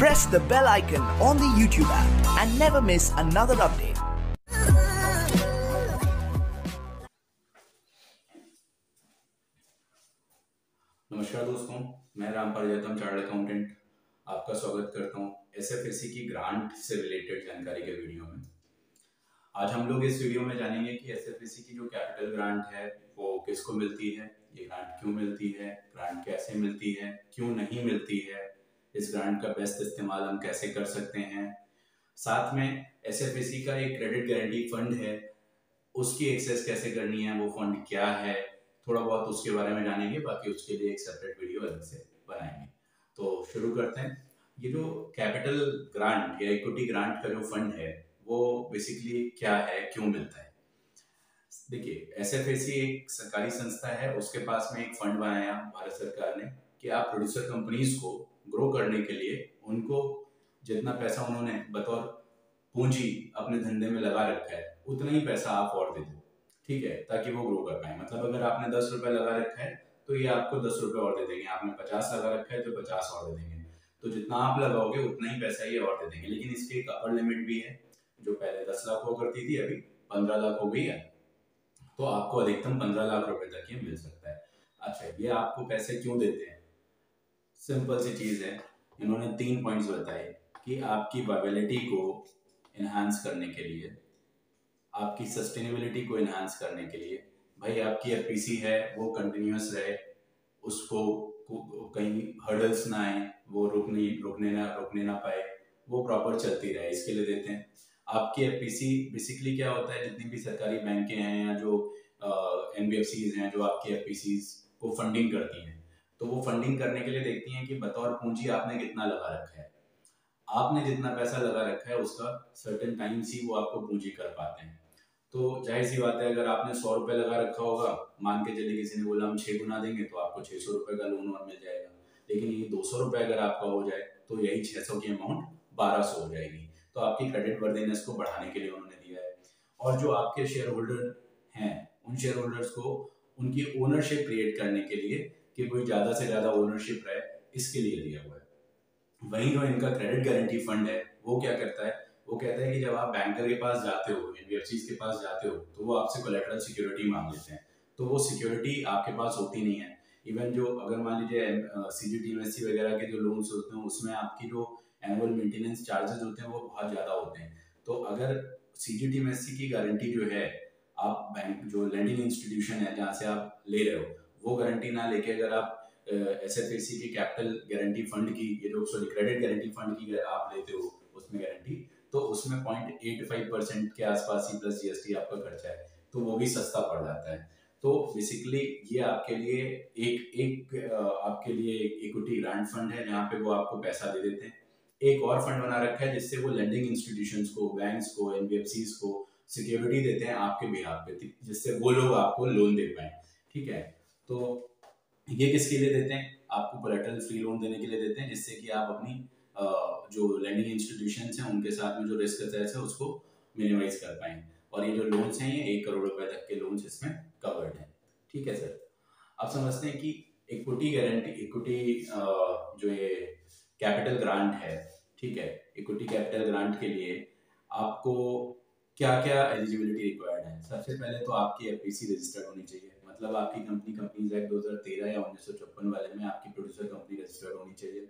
Press the bell icon on the YouTube app and never miss another update. नमस्कार दोस्तों, मैं Ram पारिजातम chartered accountant आपका स्वागत करता हूं एसएफएससी की ग्रांट से रिलेटेड जानकारी के वीडियो में। आज हम लोग इस वीडियो में जानेंगे कि एसएफएससी की जो कैपिटल ग्रांट है वो किसको मिलती है, ये ग्रांट क्यों मिलती है, ग्रांट कैसे मिलती है, क्यों नहीं मिलती है, इस ग्रांट का बेस्ट इस्तेमाल हम कैसे कर सकते हैं। साथ में एसएफएससी का एक क्रेडिट गारंटी फंड है, उसकी एक्सेस कैसे करनी है, वो फंड क्या है, थोड़ा बहुत उसके बारे में जानेंगे। बाकी उसके लिए एक सेपरेट वीडियो अलग से बनाएंगे। तो शुरू करते हैं। ये जो कैपिटल ग्रांट या इक्विटी ग्रांट का जो फंड है वो बेसिकली क्या है, क्यों मिलता है। देखिए, एसएफएससी एक सरकारी संस्था है, उसके पास में एक फंड बनाया भारत सरकार ने कि आप प्रोड्यूसर कंपनीज को ग्रो करने के लिए उनको जितना पैसा उन्होंने बतौर पूंजी अपने धंधे में लगा रखा है उतना ही पैसा आप और दे दो, ठीक है, ताकि वो ग्रो कर पाए। मतलब अगर आपने 10 रुपए लगा रखा है तो ये आपको 10 रुपए और दे देंगे, आपने 50 लगा रखा है तो 50 और दे देंगे। तो जितना आप लगाओगे उतना ही पैसा ये और दे देंगे। लेकिन इसकी एक अपर लिमिट भी है, जो पहले 10 लाख हुआ करती थी अभी 15 लाख हो गई है, तो आपको अधिकतम 15 लाख रुपए तक ये मिल सकता है। अच्छा, ये आपको पैसे क्यों देते हैं? सिंपल सी चीज है, इन्होंने 3 पॉइंट्स बताए कि आपकी वायबिलिटी को इन्हांस करने के लिए, आपकी सस्टेनेबिलिटी को इन्हांस करने के लिए, भाई आपकी एफपीसी है वो कंटिन्यूअस रहे, उसको कहीं हर्डल्स ना आए, वो रुकने ना पाए, वो प्रॉपर चलती रहे, इसके लिए देते हैं। आपकी एफपीसी बेसिकली क्या होता है, जितनी भी सरकारी बैंकें हैं या जो एनबीएफसीज हैं जो आपकी एफपीसीज को फंडिंग करती हैं, तो वो फंडिंग करने के लिए देखती हैं कि बतौर पूंजी आपने कितना लगा रखा है। आपने जितना पैसा लगा रखा है उसका सर्टेन टाइम्स ही वो आपको पूंजी कर पाते हैं। तो जाहिर सी बात है, अगर आपने 100 रुपए लगा रखा होगा, मान के चलिए किसी ने बोला हम 6 गुना देंगे तो आपको 600 रुपए का लोन और मिल जाएगा। लेकिन ये 200 रुपए अगर आपका हो जाए तो यही 600 की अमाउंट 1200 हो जाएगी। तो आपकी क्रेडिट वर्दीनेस को बढ़ाने के लिए उन्होंने दिया है। और जो आपके शेयर होल्डर हैं उन शेयर होल्डर्स को उनकी ओनरशिप क्रिएट करने के लिए कि कोई ज्यादा से ज्यादा ओनरशिप रहे, इसके लिए दिया हुआ है। वहीं जो इनका क्रेडिट गारंटी फंड है वो क्या करता है, वो कहता है कि जब आप बैंकर के पास जाते हो, एनबीएफसी के पास जाते हो, तो वो आपसे कोलैटरल सिक्योरिटी मांग लेते हैं। तो वो सिक्योरिटी आपके पास होती नहीं है। इवन जो अगर मान लीजिए सीजीटीएमएससी वगैरह के जो लोन्स होते हैं उसमें आपकी जो एनुअल मेंटेनेंस चार्जेस होते हैं वो बहुत ज़्यादा होते हैं। तो अगर सीजीटीएमएससी की गारंटी जो है, आप बैंक जो लैंडिंग इंस्टीट्यूशन है जहाँ से आप ले रहे हो, वो गारंटी ना लेके अगर आप एसएफएससी की कैपिटल गारंटी फंड की, ये जो सॉरी क्रेडिट गारंटी फंड की आप लेते हो उसमें गारंटी, तो उसमें 0.85% के आसपास ही प्लस जीएसटी आपका खर्चा है, तो वो भी सस्ता पड़ जाता है। तो बेसिकली ये आपके लिए आपके लिए इक्विटी ग्रांट फंड है जहाँ पे वो आपको पैसा दे देते हैं। एक और फंड बना रखा है जिससे वो लेंडिंग इंस्टीट्यूशंस को, बैंक्स को, एनबीएफसीज को सिक्योरिटी देते हैं आपके बिहाफ पे, जिससे वो लोग आपको लोन दे पाए, ठीक है। तो ये किसके लिए देते हैं? आपको कोलैटरल फ्री लोन देने के लिए देते हैं, जिससे कि आप अपनी जो लैंडिंग इंस्टीट्यूशंस हैं उनके साथ में जो रिस्क है उसको मिनिमाइज कर पाएं। और ये जो लोन्स हैं ये 1 करोड़ रुपए तक के लोन्स इसमें कवर्ड हैं, ठीक है सर। अब समझते हैं कि इक्विटी गारंटी, इक्विटी जो ये कैपिटल ग्रांट है, ठीक है, इक्विटी कैपिटल ग्रांट के लिए आपको क्या क्या एलिजिबिलिटी रिक्वायर्ड है। सबसे पहले तो आपकी एफपीसी रजिस्टर्ड होनी चाहिए, मतलब आपकी कंपनी कंपनीज एक्ट 2013 या 1954 वाले में आपकी प्रोड्यूसर कंपनी रजिस्टर्ड होनी चाहिए,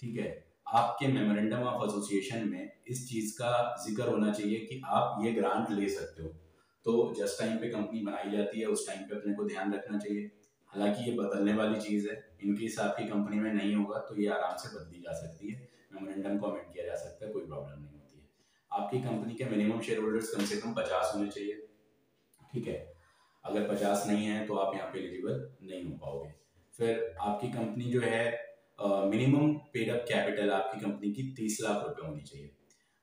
ठीक है। आपके मेमोरेंडम ऑफ एसोसिएशन में इस चीज का जिक्र होना चाहिए कि आप ये ग्रांट ले सकते हो। तो जिस टाइम पे कंपनी बनाई जाती है उस टाइम पे अपने को ध्यान रखना चाहिए। हालांकि ये बदलने वाली चीज है, इनकेस आपकी कंपनी में नहीं होगा तो ये आराम से बदली जा सकती है, मेमोरेंडम को अमेंड किया जा सकता है, कोई प्रॉब्लम नहीं होती है। आपकी कंपनी के मिनिमम शेयर होल्डर्स कम से कम 50 होने चाहिए, ठीक है। अगर 50 नहीं है तो आप यहाँ पे एलिजिबल नहीं हो पाओगे। फिर आपकी कंपनी जो है मिनिमम पेड अप कैपिटल आपकी कंपनी की 30 लाख रुपए होनी चाहिए।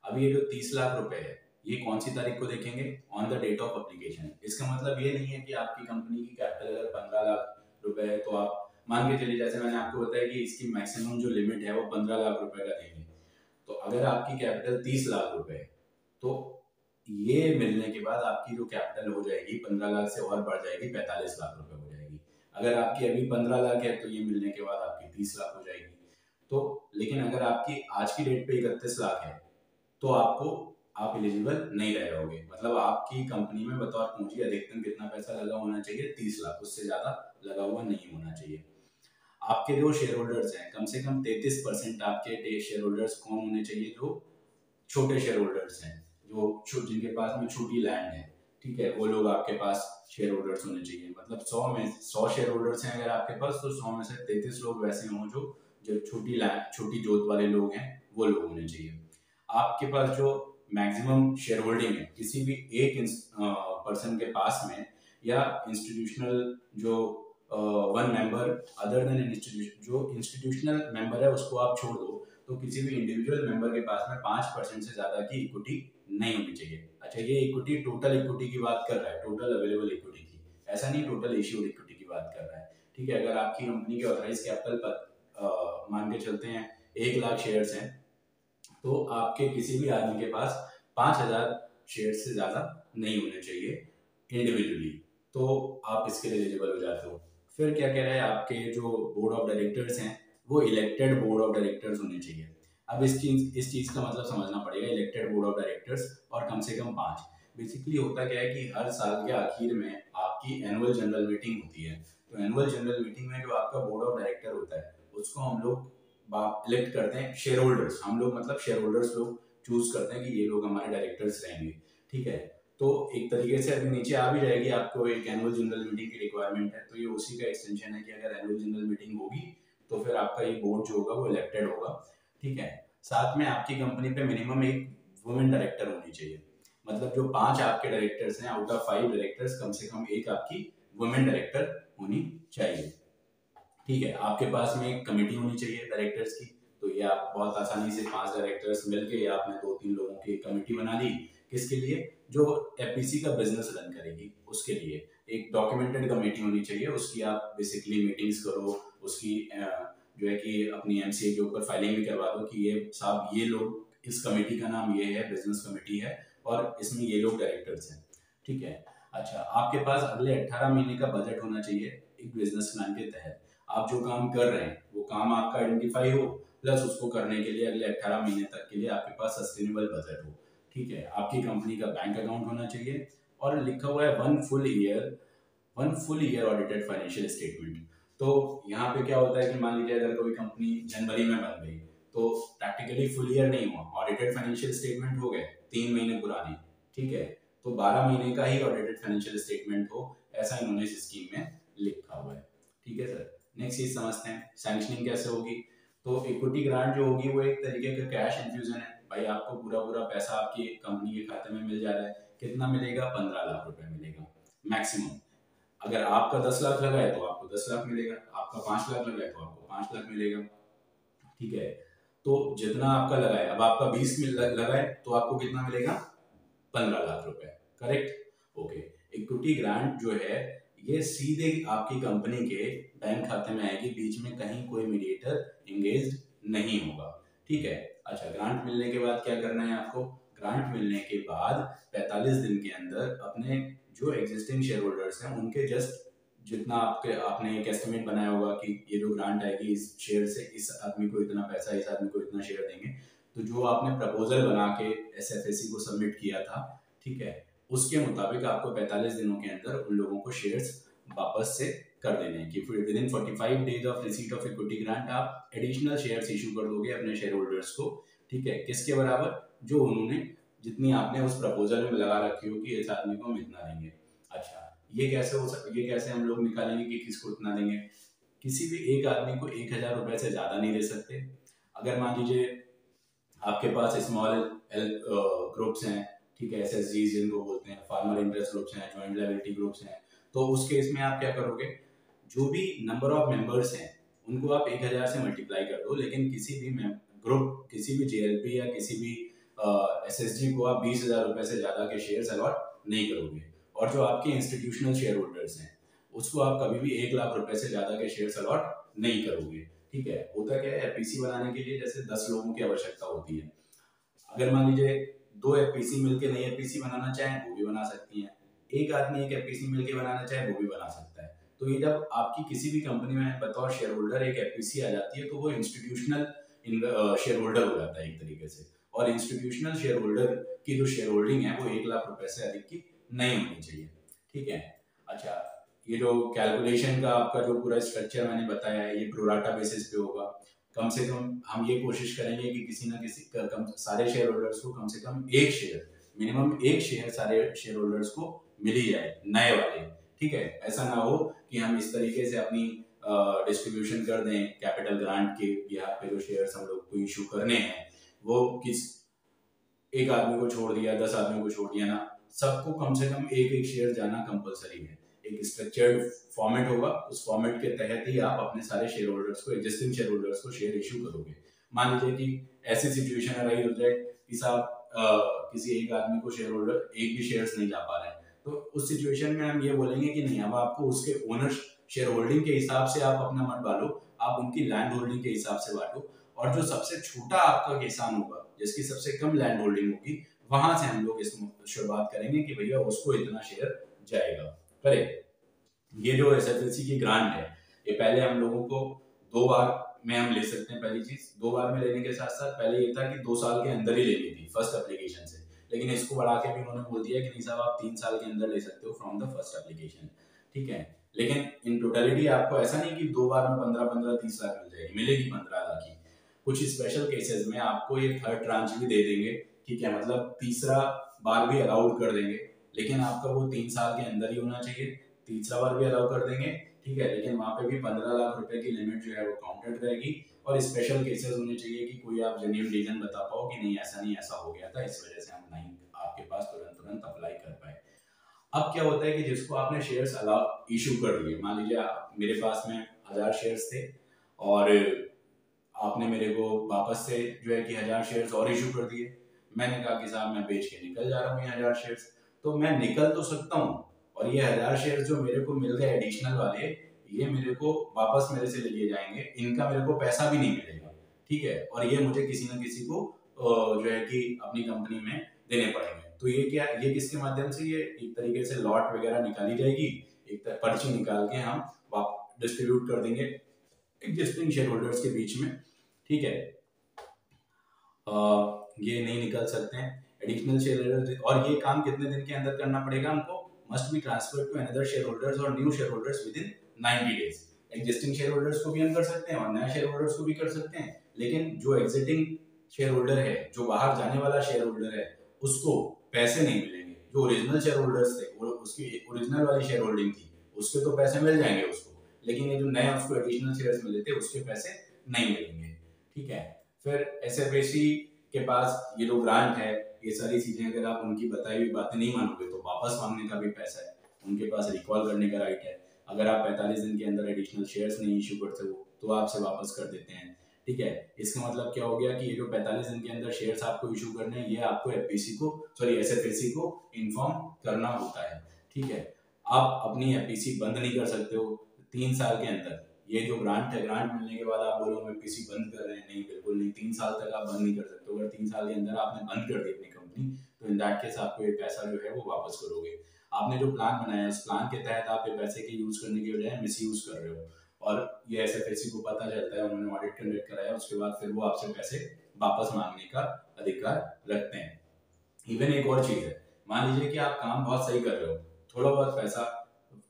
अब ये जो 30 लाख रुपए है ये कौन सी तारीख को देखेंगे? On the date of application. इसका मतलब ये नहीं है कि आपकी कंपनी की कैपिटल अगर 15 लाख रुपए है तो आप मान के चलिए, जैसे मैंने आपको बताया कि इसकी मैक्सिमम जो लिमिट है वो 15 लाख रुपए का देंगे। तो अगर आपकी कैपिटल 30 लाख रुपए है तो ये मिलने के बाद आपकी जो कैपिटल हो जाएगी 15 लाख से और बढ़ जाएगी, 45 लाख रुपए हो जाएगी। अगर आपकी अभी 15 लाख है तो ये मिलने के बाद आपकी 30 लाख हो जाएगी। तो लेकिन अगर आपकी आज की डेट पे 31 लाख है तो आप एलिजिबल नहीं रह जाओगे। मतलब आपकी कंपनी में बतौर पूंजी अधिकतम कितना पैसा लगा होना चाहिए? 30 लाख, उससे ज्यादा लगा हुआ नहीं होना चाहिए। आपके जो शेयर होल्डर्स हैं, कम से कम 33% आपके शेयर होल्डर्स कौन होने चाहिए? जो छोटे शेयर होल्डर्स हैं, जिनके पास में छोटी लैंड है, ठीक है, वो लोग आपके पास शेयर होल्डर्स होने चाहिए। मतलब 100 शेयर होल्डर्स हैं अगर आपके पास, तो 100 में से 33 लोग वैसे हों जो छोटी जोत वाले लोग हैं, वो लोग होने चाहिए। आपके पास जो मैक्सिमम शेयर होल्डिंग है किसी भी एक पर्सन के पास में, या इंस्टीट्यूशनल जो one member other than institution, जो इंस्टीट्यूशनल मेंबर है उसको आप छोड़ दो, तो किसी भी इंडिविजुअल मेंबर के पास में 5% से ज्यादा की इक्विटी नहीं होनी चाहिए। अच्छा, ये इक्विटी टोटल इक्विटी की बात कर रहा है, टोटल अवेलेबल इक्विटी की, ऐसा नहीं टोटल इश्यूड इक्विटी की बात कर रहा है। ठीक है, अगर आपकी कंपनी के ऑथराइज कैपिटल पर मान के चलते हैं 1 लाख शेयर्स हैं, तो आपके किसी भी आदमी के पास 5000 शेयर से ज्यादा नहीं होने चाहिए इंडिविजुअली, तो आप इसके लिए एलिजिबल हो जाते हो। फिर क्या कह रहा है, आपके जो बोर्ड ऑफ डायरेक्टर्स हैं वो इलेक्टेड बोर्ड ऑफ डायरेक्टर्स होने चाहिए। अब इस चीज का मतलब समझना पड़ेगा, इलेक्टेड बोर्ड ऑफ डायरेक्टर्स और कम से कम 5। बेसिकली होता क्या है कि हर साल के आखिर में आपकी एनुअल जनरल मीटिंग होती है, तो एनुअल जनरल मीटिंग में जो आपका बोर्ड ऑफ डायरेक्टर होता है उसको हम लोग इलेक्ट करते हैं। शेयर होल्डर्स, हम लोग मतलब शेयर होल्डर्स लोग चूज करते हैं कि ये लोग हमारे डायरेक्टर्स रहेंगे। ठीक है, तो एक तरीके से अभी नीचे आ भी जाएगी, आपको एक एनुअल जनरल मीटिंग की रिक्वायरमेंट है, तो ये उसी का एक्सटेंशन है कि अगर एनुअल जनरल मीटिंग होगी तो फिर आपका ये बोर्ड जो होगा वो इलेक्टेड होगा। ठीक है, साथ में आपकी कंपनी पे मिनिमम एक वुमेन डायरेक्टर होनी चाहिए। मतलब जो 5 आपके डायरेक्टर्स हैं, आउट ऑफ 5 डायरेक्टर्स, कम से कम एक आपकी वुमेन डायरेक्टर होनी चाहिए। ठीक है, आपके पास में एक कमेटी होनी चाहिए डायरेक्टर्स की, तो ये आप बहुत आसानी से 5 डायरेक्टर्स मिलके या आपने 2-3 लोगों की कमेटी बना ली। किसके लिए? जो एफपीसी का बिजनेस रन करेगी उसके लिए एक डॉक्यूमेंटेड कमेटी होनी चाहिए। उसकी आप बेसिकली मीटिंग्स करो, उसकी जो है कि अपनी एमसीए के ऊपर फाइलिंग भी करवा दो कि ये साहब ये लोग, इस कमेटी का नाम ये है, बिजनेस कमेटी है, और इसमें ये लोग डायरेक्टर्स हैं। ठीक है, अच्छा, आपके पास अगले 18 महीने का बजट होना चाहिए एक बिजनेस प्लान के तहत। आप जो काम कर रहे हैं वो काम आपका आइडेंटिफाई हो, प्लस उसको करने के लिए अगले 18 महीने तक के लिए आपके पास सस्टेनेबल बजट हो। ठीक है, आपकी कंपनी का बैंक अकाउंट होना चाहिए और लिखा हुआ है 1 full year audited financial statement. तो यहाँ पे क्या होता है कि मान लीजिए अगर कोई कंपनी जनवरी में बन गई तो प्रैक्टिकली फुल ईयर नहीं हुआ, ऑडिटेड फाइनेंशियल स्टेटमेंट हो गए 3 महीने पुराने। ठीक है, तो 12 महीने का ही ऑडिटेड फाइनेंशियल स्टेटमेंट हो, ऐसा इन्होंने इस स्कीम में लिखा हुआ है। ठीक है सर, नेक्स्ट चीज समझते हैं सैंक्शनिंग कैसे होगी। तो इक्विटी ग्रांट जो होगी वो एक तरीके का कैश इन्फ्यूजन है। भाई आपको पूरा पैसा आपकी कंपनी के खाते में मिल जा रहा है। कितना मिलेगा? 15 लाख रुपए मिलेगा मैक्सिमम। अगर आपका 10 लाख लगा है तो आपको 10 लाख मिलेगा, आपका 5 लाख लगा है तो आपको 5 लाख मिलेगा। ठीक है, तो जितना आपका लगा है, अब आपका 20 लगा है तो आपको कितना मिलेगा? 15 लाख रुपए। Correct, okay. इक्विटी ग्रांट जो है ये सीधे आपकी कंपनी के बैंक खाते में आएगी, बीच में कहीं कोई मीडिएटर एंगेज नहीं होगा। ठीक है, अच्छा, ग्रांट मिलने के बाद क्या करना है आपको? ग्रांट मिलने के बाद 45 दिन के अंदर अपने जो एग्जिस्टिंग शेयर होल्डर्स हैं उनके जस्ट जितना आपने एक एस्टिमेट बनाया होगा कि ये जो ग्रांट आएगी इस शेयर से, इस आदमी को इतना पैसा, इस आदमी को इतना शेयर देंगे, तो जो आपने प्रपोजल बना के एसएफएसी को सबमिट किया था, ठीक है, उसके मुताबिक आपको 45 दिनों के अंदर उन लोगों को शेयर्स वापस से कर देने हैं कि with in 45 days of receipt of equity grant आप एडिशनल शेयर्स इशू कर दोगे अपने शेयर होल्डर्स को। ठीक है, किसके बराबर? जो उन्होंने, जितनी आपने उस प्रपोजल में लगा रखी हो कि इस आदमी को हम इतना देंगे। अच्छा, ये कैसे हम लोग निकालेंगे कि किसको इतना देंगे? किसी भी एक आदमी को 1000 रुपए से ज्यादा नहीं दे सकते। अगर मान लीजिए आपके पास स्मॉल ग्रुप्स हैं, ठीक है, एसएचजी जिनको बोलते हैं, फार्मर इंटरेस्ट ग्रुप्स हैं, जॉइंट लायबिलिटी ग्रुप्स हैं, तो उस केस में आप क्या करोगे? जो भी नंबर ऑफ मेंबर्स हैं उनको आप 1000 से मल्टीप्लाई कर दो, लेकिन किसी भी ग्रुप, किसी भी जेएलपी या किसी भी एसएचजी को आप 20,000 रुपए से ज्यादा के शेयर्स अलॉट नहीं करोगे। और जो आपके इंस्टीट्यूशनल शेयर होल्डर्स हैं उसको आप कभी भी 1 लाख रुपए से ज्यादा के शेयर्स अलॉट नहीं करोगे। ठीक है, होता क्या है, एफपीसी बनाने के लिए जैसे 10 लोगों की आवश्यकता होती है। अगर मान लीजिए 2 एफपीसी मिलकर नई एफपीसी बनाना चाहें वो भी बना सकती हैं, एक आदमी एक एफपीसी मिलकर बनाना चाहे वो भी बना सकता है। तो ये जब आपकी किसी भी कंपनी में बतौर शेयर होल्डर एक एफपीसी आ जाती है तो वो इंस्टीट्यूशनल शेयर होल्डर हो जाता है एक तरीके से। और इंस्टीट्यूशनल शेयर होल्डर की जो शेयर होल्डिंग है वो 1 लाख रुपए से अधिक की नहीं होनी चाहिए, ठीक है। अच्छा, ये जो कैलकुलेशन का आपका जो पूरा स्ट्रक्चर मैंने बताया है ये प्रोराटा बेसिस पे होगा। कम से कम हम ये कोशिश करेंगे कि किसी ना किसी सारे शेयर होल्डर्स को कम से कम एक शेयर, मिनिमम एक शेयर सारे शेयर होल्डर्स को मिल ही जाए, नए वाले, ठीक है। ऐसा ना हो कि हम इस तरीके से अपनी डिस्ट्रीब्यूशन कर दें कैपिटल ग्रांट के बिहाफ पे जो शेयर्स हम लोग को इशू करने हैं वो किस एक आदमी को छोड़ दिया, 10 आदमी को छोड़ दिया ना, सबको कम से कम एक एक शेयर जाना कंपलसरी है। एक स्ट्रक्चर्ड फॉर्मेट होगा, उस फॉर्मेट के तहत ही आप अपने सारे शेयर होल्डर्स को, एग्जिस्टिंग शेयर होल्डर्स को शेयर इशू करोगे। मान लीजिए कि ऐसी सिचुएशन अराइज हो जाए कि साहब किसी एक आदमी को शेयर होल्डर एक भी शेयर्स नहीं जा पा रहे हैं, तो उस सिचुएशन में हम ये बोलेंगे कि नहीं, अब आपको उसके ओनर शेयर होल्डिंग के हिसाब से आप अपना मत बांटो, आप उनकी लैंड होल्डिंग के हिसाब से बांटो। और जो सबसे छोटा आपका किसान होगा, जिसकी सबसे कम लैंड होल्डिंग होगी, वहां से हम लोग इस शुरुआत करेंगे कि भैया उसको इतना शेयर जाएगा। करेक्ट। ये जो एसएफएलसी की ग्रांट है, ये पहले हम लोगों को 2 बार में हम ले सकते हैं। पहली चीज, 2 बार में लेने के साथ साथ पहले ये था कि 2 साल के अंदर ही लेनी थी फर्स्ट एप्लीकेशन से, लेकिन इसको बढ़ा के भी उन्होंने बोल दिया कि नहीं साहब आप 3 साल के अंदर ले सकते हो फ्रॉम द फर्स्ट एप्लीकेशन, ठीक है। लेकिन इन टोटलिटी आपको ऐसा नहीं कि 2 बार में 15-15 30 लाख मिल जाएगी, मिलेगी 15 लाख की। कुछ स्पेशल केसेस में आपको ये थर्ड ट्रांच भी दे देंगे, ठीक है, मतलब तीसरा बार भी अलाउड कर देंगे, लेकिन आपका वो 3 साल के अंदर ही होना चाहिए। तीसरा बार भी अलाउ कर देंगे, ठीक है, लेकिन वहां पे भी 15 लाख रुपए की लिमिट जो है वो काउंटेड रहेगी। और स्पेशल केसेस होने चाहिए कि कोई आप जेन्युइन रीजन बता पाओ कि नहीं ऐसा नहीं, ऐसा हो गया था, इस वजह से हम नहीं आपके पास तुरंत अप्लाई कर पाए। अब क्या होता है कि जिसको आपने शेयर्स अलाउ इशू कर दिए, मान लीजिए मेरे पास में 1000 शेयर्स थे और आपने मेरे को वापस से जो है कि 1000 शेयर्स और इशू कर दिए। मैंने कहा कि साहब मैं बेच के निकल जा रहा हूँ ये 1000 शेयर्स, तो मैं निकल तो सकता हूँ और ये 1000 शेयर्स जो मेरे को मिल गए एडिशनल वाले, ये मेरे को वापस मेरे से लिए जाएंगे, इनका मेरे को पैसा भी नहीं मिलेगा, ठीक है। और ये मुझे किसी न किसी को जो है कि अपनी कंपनी में देने पड़ेंगे। तो ये क्या, ये किसके माध्यम से, ये एक तरीके से लॉट वगैरह निकाली जाएगी, एक पर्ची निकाल के हम डिस्ट्रीब्यूट कर देंगे एग्जिस्टिंग शेयर होल्डर्स के बीच में, ठीक है। ये नहीं निकल सकते हैं एडिशनल शेयर होल्डर्स। और ये काम कितने दिन के अंदर करना पड़ेगा हमको, must be transfer to another shareholders और new shareholders within 90 days. Existing shareholders को भी हम कर सकते हैं और नए शेयर होल्डर्स को भी कर सकते हैं, लेकिन जो एग्जिस्टिंग शेयर होल्डर है, जो बाहर जाने वाला शेयर होल्डर है, उसको पैसे नहीं मिलेंगे। जो ओरिजिनल शेयर होल्डर्स थे, उसकी ओरिजिनल वाली शेयर होल्डिंग थी, उसके तो पैसे मिल जाएंगे उसको, लेकिन ये जो नए उसको एडिशनल शेयर्स मिले थे उसके पैसे नहीं मिलेंगे, ठीक है। फिर एसएफएसी के पास ये जो ग्रांट है, ये सारी चीजें अगर आप उनकी बताई हुई बातें नहीं मानोगे तो वापस मांगने का भी पैसा है, उनके पास रिकॉल करने का राइट है। अगर आप 45 दिन के अंदर एडिशनल शेयर्स नहीं इशू करते हो तो आपसे वापस कर देते हैं, ठीक है। इसका मतलब क्या हो गया कि ये जो 45 दिन के अंदर शेयर्स आपको इशू करने हैं, ये आपको एसएफएसी को इन्फॉर्म करना होता है, ठीक है। आप अपनी एफपीसी बंद नहीं कर सकते हो 3 साल के अंदर। ये जो ग्रांट है, ग्रांट मिलने के बाद आप बोलो हम एफपीसी बंद कर रहे हैं, नहीं, बिल्कुल नहीं, 3 साल तक आप बंद नहीं कर सकते। अगर 3 साल के अंदर आपने बंद कर दी अपनी कंपनी, तो इन दैट केस आपको ये पैसा जो है वो वापस करोगे। आपने जो प्लान बनाया है, उस प्लान के तहत आप ये पैसे के यूज करने की बजाय मिस यूज कर रहे हो, और ये एसएफएसी को पता चलता है, उन्होंने ऑडिट कंडक्ट कराया, उसके बाद फिर वो आपसे पैसे वापस मांगने का अधिकार रखते हैं। इवन एक और चीज है, मान लीजिए कि आप काम बहुत सही कर रहे हो, थोड़ा बहुत पैसा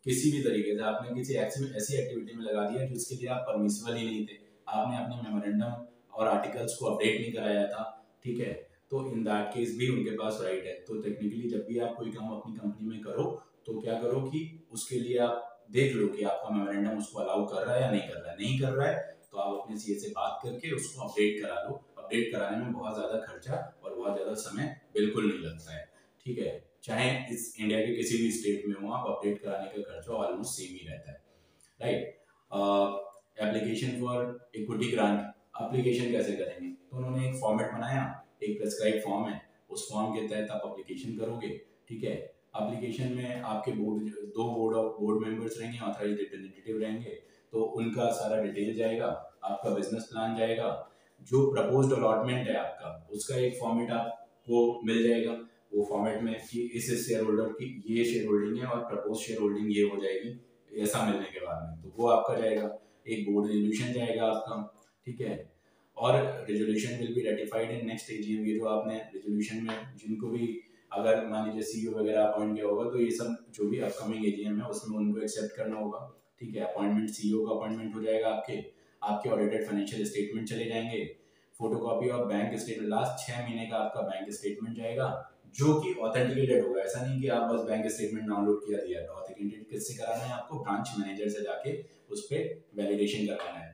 किसी भी तरीके से आपने किसी ऐसी एक्टिविटी में लगा दिया जिसके लिए आप परमिसिबल ही नहीं थे, आपने अपने मेमोरेंडम और आर्टिकल्स को अपडेट नहीं कराया था, ठीक है, तो इन दैट केस भी उनके पास राइट है। तो टेक्निकली जब भी आप कोई काम अपनी कंपनी में करो तो क्या करो कि उसके लिए आप देख लो कि आपका मेमोरेंडम उसको अलाउ कर रहा है या नहीं कर रहा है। नहीं कर रहा है तो आप अपने सीए से बात करके उसको अपडेट करा लो। अपडेट कराने में बहुत ज्यादा खर्चा और बहुत ज्यादा समय बिल्कुल नहीं लगता है, ठीक है। चाहे इस इंडिया के किसी भी स्टेट में हो, आप अपडेट कराने का खर्चा ऑलमोस्ट सेम ही रहता है, right. Application for equity grant, application कैसे करेंगे, तो उन्होंने एक फॉर्मेट बनाया, एक प्रेस्क्राइब फॉर्म है, उस फॉर्म के तहत आप एप्लीकेशन करोगे, ठीक है। एप्लीकेशन में आपके दो बोर्ड मेंबर्स रहेंगे, ऑथराइज्ड रिप्रेजेंटेटिव रहेंगे, तो उनका सारा डिटेल जाएगा, आपका बिजनेस प्लान जाएगा, जो प्रपोज्ड अलॉटमेंट है आपका, उसका एक फॉर्मेट आपको मिल जाएगा। वो फॉर्मेट में कि इस शेयर होल्डर की ये शेयर होल्डिंग है और प्रपोज शेयर होल्डिंग ये हो जाएगी, ऐसा मिलने के बाद में तो वो आपका जाएगा। एक बोर्ड रेजोल्यूशन जाएगा आपका, ठीक है। और resolution will be ratified in next AGM. ये जो आपने रेजोल्यूशन में जिनको भी अगर मान लीजिए सीईओ वगैरह अपॉइंट किया होगा तो ये सब जो भी अपकमिंग एजीएम है उसमें उनको एक्सेप्ट करना होगा। ठीक है, अपॉइंटमेंट सीईओ का अपॉइंटमेंट हो जाएगा, आपके ऑडिटेड फाइनेंशियल स्टेटमेंट चले जाएंगे, photocopy of bank statement, last 6 महीने का आपका बैंक स्टेटमेंट जाएगा जो कि ऑथेंटिकेटेड होगा। ऐसा नहीं कि आप बस बैंक स्टेटमेंट डाउनलोड किया दिया, ऑथेंटिकेटेड किससे कराना है आपको, ब्रांच मैनेजर से जाके उस पर वैलिडेशन करवाना है।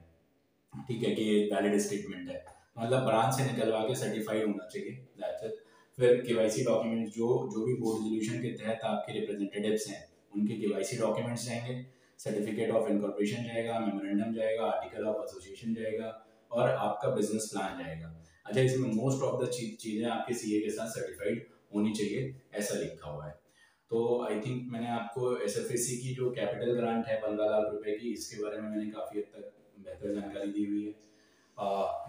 ठीक है कि ये वैलिड स्टेटमेंट है, मतलब ब्रांच से निकलवा के सर्टिफाइड होना चाहिए, दैट्स इट। फिर केवाईसी डॉक्यूमेंट्स जो भी बोर्ड रेजोल्यूशन के तहत आपके रिप्रेजेंटेटिव्स हैं उनके केवाईसी डॉक्यूमेंट्स जाएंगे, सर्टिफिकेट ऑफ इनकॉर्पोरेशन जाएगा, मेमोरेंडम जाएगा, आर्टिकल ऑफ एसोसिएशन जाएगा और आपका बिजनेस प्लान जाएगा। अच्छा, इसमें मोस्ट ऑफ द चीज़ें आपके सीए के साथ सर्टिफाइड होनी चाहिए, ऐसा लिखा हुआ है। तो आई थिंक मैंने आपको एसएफएसी की जो कैपिटल ग्रांट है 15 लाख रुपए की, इसके बारे में मैंने काफ़ी हद तक बेहतर जानकारी दी हुई है।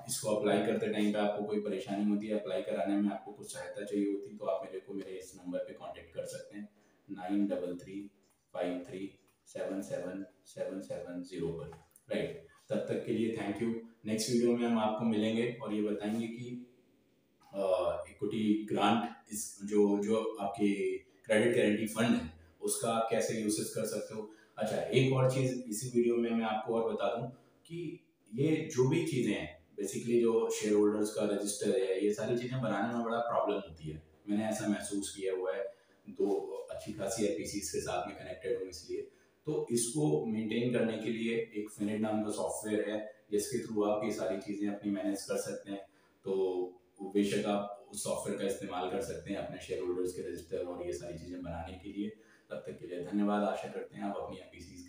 इसको अप्लाई करते टाइम पे आपको कोई परेशानी होती है, अप्लाई कराने में आपको कुछ सहायता चाहिए होती तो आप मेरे इस नंबर पे कांटेक्ट कर सकते हैं 9335377770 पर। राइट, तब तक के लिए थैंक यू। नेक्स्ट वीडियो में हम आपको मिलेंगे और ये बताएंगे कि इक्विटी ग्रांट इस जो जो आपके क्रेडिट गारंटी फंड है उसका आप कैसे यूसेस कर सकते हो। अच्छा, एक और चीज़ इसी वीडियो में मैं आपको और बता दूं कि ये जो भी चीज़ें हैं बेसिकली जो शेयर होल्डर्स का रजिस्टर है, ये सारी चीज़ें बनाने में बड़ा प्रॉब्लम होती है, मैंने ऐसा महसूस किया हुआ है। तो अच्छी खासी एपीसीज के साथ में कनेक्टेड हूँ, इसलिए तो इसको मेंटेन करने के लिए एक फिनिट नाम का सॉफ्टवेयर है जिसके थ्रू आप ये सारी चीज़ें अपनी मैनेज कर सकते हैं। तो बेशक आप उस सॉफ्टवेयर का इस्तेमाल कर सकते हैं अपने शेयर होल्डर्स के रजिस्टर और ये सारी चीज़ें बनाने के लिए। तब तक के लिए धन्यवाद। आशा करते हैं आप अपनी एपीसीज